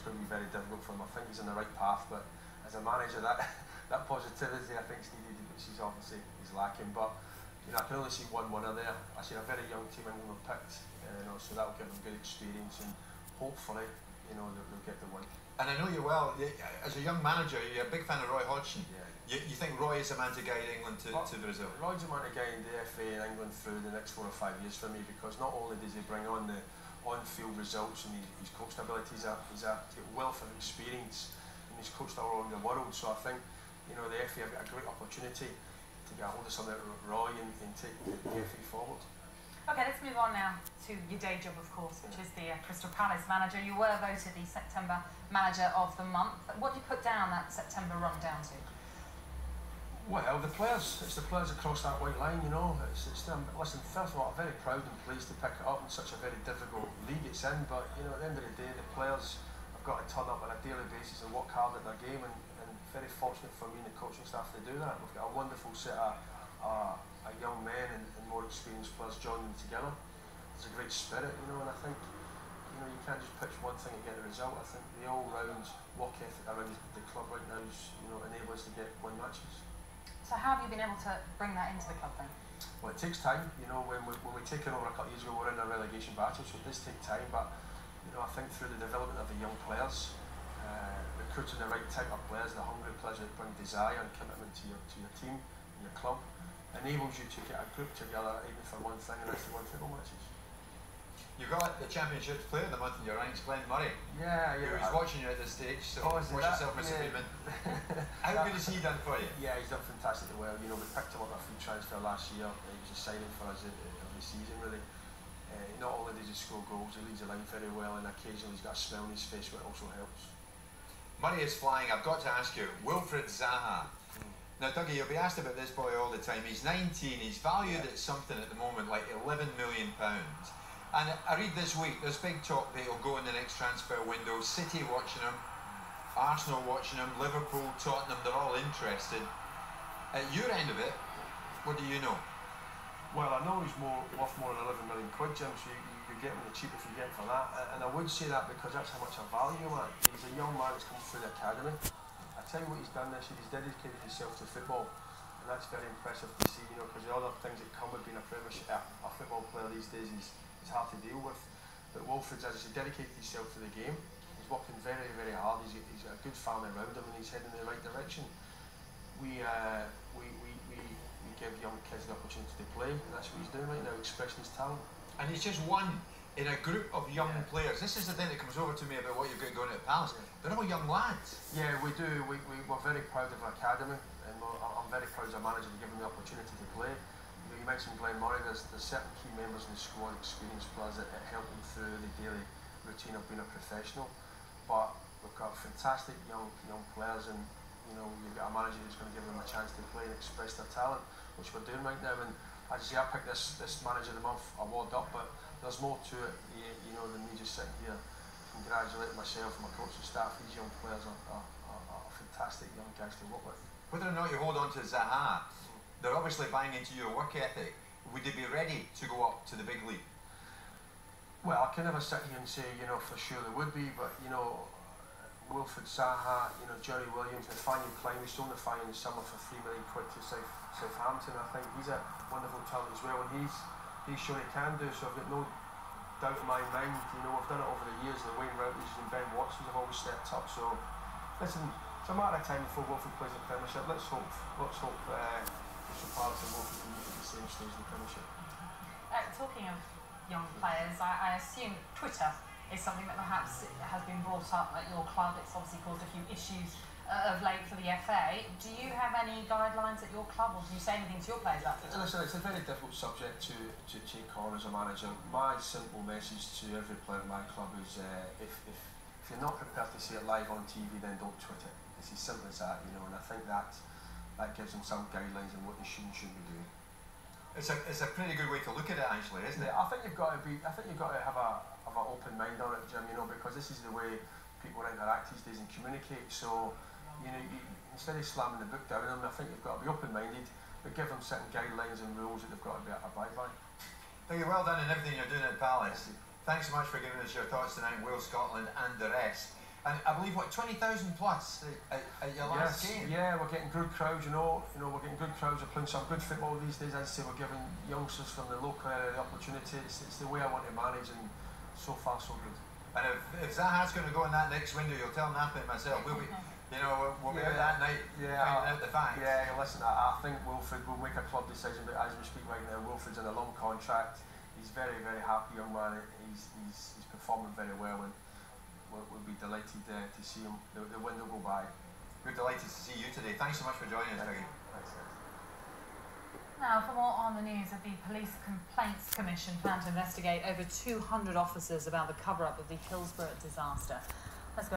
going to be very difficult for him. I think he's on the right path, but as a manager, that positivity I think is needed, which is obviously lacking. But you know, I can only see one winner there. I see a very young team England have picked, you know, so that will give them good experience, and hopefully, you know, they'll get the win. And I know you well, as a young manager, you're a big fan of Roy Hodgson. Yeah. You think Roy is a man to guide England to Brazil? Roy's a man to guide the FA and England through the next 4 or 5 years for me, because not only does he bring on the on-field results and his coaching ability, he's a wealth of experience, and he's coached all around the world. So I think, you know, the FA have got a great opportunity to get a hold of something like Roy and take the FA forward. Okay, let's move on now to your day job, of course, which is the Crystal Palace manager. You were voted the September Manager of the Month. What do you put down that September run down to? Well, the players, it's the players across that white line, you know. Listen, first of all, I'm very proud and pleased to pick it up in such a very difficult league it's in, but, you know, at the end of the day, the players have got to turn up on a daily basis and work hard at their game, and very fortunate for me and the coaching staff to do that. We've got a wonderful set of young men and more experienced players joining together. There's a great spirit, you know, and I think, you know, you can't just pitch one thing and get a result. I think the all-round work ethic around the club right now is, you know, enable us to get win matches. So how have you been able to bring that into the club then? Well, it takes time. You know, when we take it over a couple of years ago, we were in a relegation battle, so it does take time. But, you know, I think through the development of the young players, recruiting the right type of players, the hungry players that bring desire and commitment to your team and your club, enables you to get a group together even for one thing, and that's to win football matches. You've got the Championship Player of the Month in your ranks, Glenn Murray. Yeah. Who's watching you at this stage, so watch yourself, Mr. Freedman. How good has he done for you? Yeah, he's done fantastically well. You know, we picked him up a free transfer last year. He was a signing for us every season, really. Not only does he score goals, he leads the line very well, and occasionally he's got a smile on his face, which also helps. Murray is flying. I've got to ask you, Wilfried Zaha. Now, Dougie, you'll be asked about this boy all the time. He's 19, he's valued at something at the moment like £11 million. And I read this week, there's big talk that he'll go in the next transfer window. City watching him, Arsenal watching him, Liverpool, Tottenham, they're all interested. At your end of it, what do you know? Well, I know he's worth more than £11 million, Jim, so you get him the cheap if you get him for that. And I would say that because that's how much I value him at. He's a young man that's come through the academy. I tell you what he's done this year, he's dedicated himself to football. And that's very impressive to see, you know, because the other things that come with being a football player these days is hard to deal with. But Wilfried, as he dedicated himself to the game, he's working very, very hard. He's got a good family around him, and he's heading in the right direction. We give young kids the opportunity to play, and that's what he's doing right now, expressing his talent. And he's just one in a group of young players. This is the thing that comes over to me about what you've got going at Palace. They're all young lads. Yeah, we do. We're very proud of our academy, and I'm very proud as a manager to give them the opportunity to play. You mentioned Glenn Murray. There's certain key members in the squad, experienced players that help them through the daily routine of being a professional. But we've got fantastic young players, and you know, you've got a manager who's going to give them a chance to play and express their talent, which we're doing right now. And as you say, I picked this Manager of the Month award up, but there's more to it, you know, than me just sitting here congratulating myself and my coaching staff. These young players are fantastic young guys to work with. Whether or not you hold on to Zaha, they're obviously buying into your work ethic. Would they be ready to go up to the big league? Well, I can never sit here and say, you know, for sure they would be, but, you know, Wilfried Zaha, you know, Johnny Williams, Nathaniel Klein, we sold Nathaniel in the summer for £3 million to Southampton. I think he's a wonderful talent as well, and he's shown he can do, so I've got no doubt in my mind. You know, we've done it over the years, the Wayne Routledge and Ben Watsons have always stepped up, so listen, it's a matter of time before Wilfried plays the Premiership. Let's hope Crystal Palace and Wilfried can meet at the same stage in the Premiership. Talking of young players, I assume Twitter is something that perhaps has been brought up at your club. It's obviously caused a few issues of late for the FA. Do you have any guidelines at your club, or do you say anything to your players about it? Listen, it's a very difficult subject to take on as a manager. My simple message to every player in my club is if you're not prepared to see it live on TV, then don't tweet it. It's as simple as that, you know, and I think that gives them some guidelines on what they should and shouldn't be doing. It's a pretty good way to look at it, actually, isn't it? I think you've got to have an open mind on it, Jim. You know, because this is the way people interact these days and communicate. So, you know, instead of slamming the book down on them, I think you've got to be open-minded, but give them certain guidelines and rules that they've got to abide by. Thank you. Well done in everything you're doing at Palace. Thanks so much for giving us your thoughts tonight, Wales, Scotland, and the rest. And I believe, what, 20,000 plus at your last game? Yeah, we're getting good crowds, we're getting good crowds, we're playing some good football these days. As I say, we're giving youngsters from the local area the opportunity. It's the way I want to manage, and so far so good. And if Zaha's going to go in that next window, you'll tell Napoli and myself, we'll be out that night finding out the facts. Yeah, listen, I think Wilfred will make a club decision, but as we speak right now, Wilfred's in a long contract. He's very, very happy young man. He's performing very well, and we'll be delighted to see him, the window go by. We're delighted to see you today. Thanks so much for joining us, Dougie. Thanks. Now, for more on the news, the Police Complaints Commission planned to investigate over 200 officers about the cover-up of the Hillsborough disaster.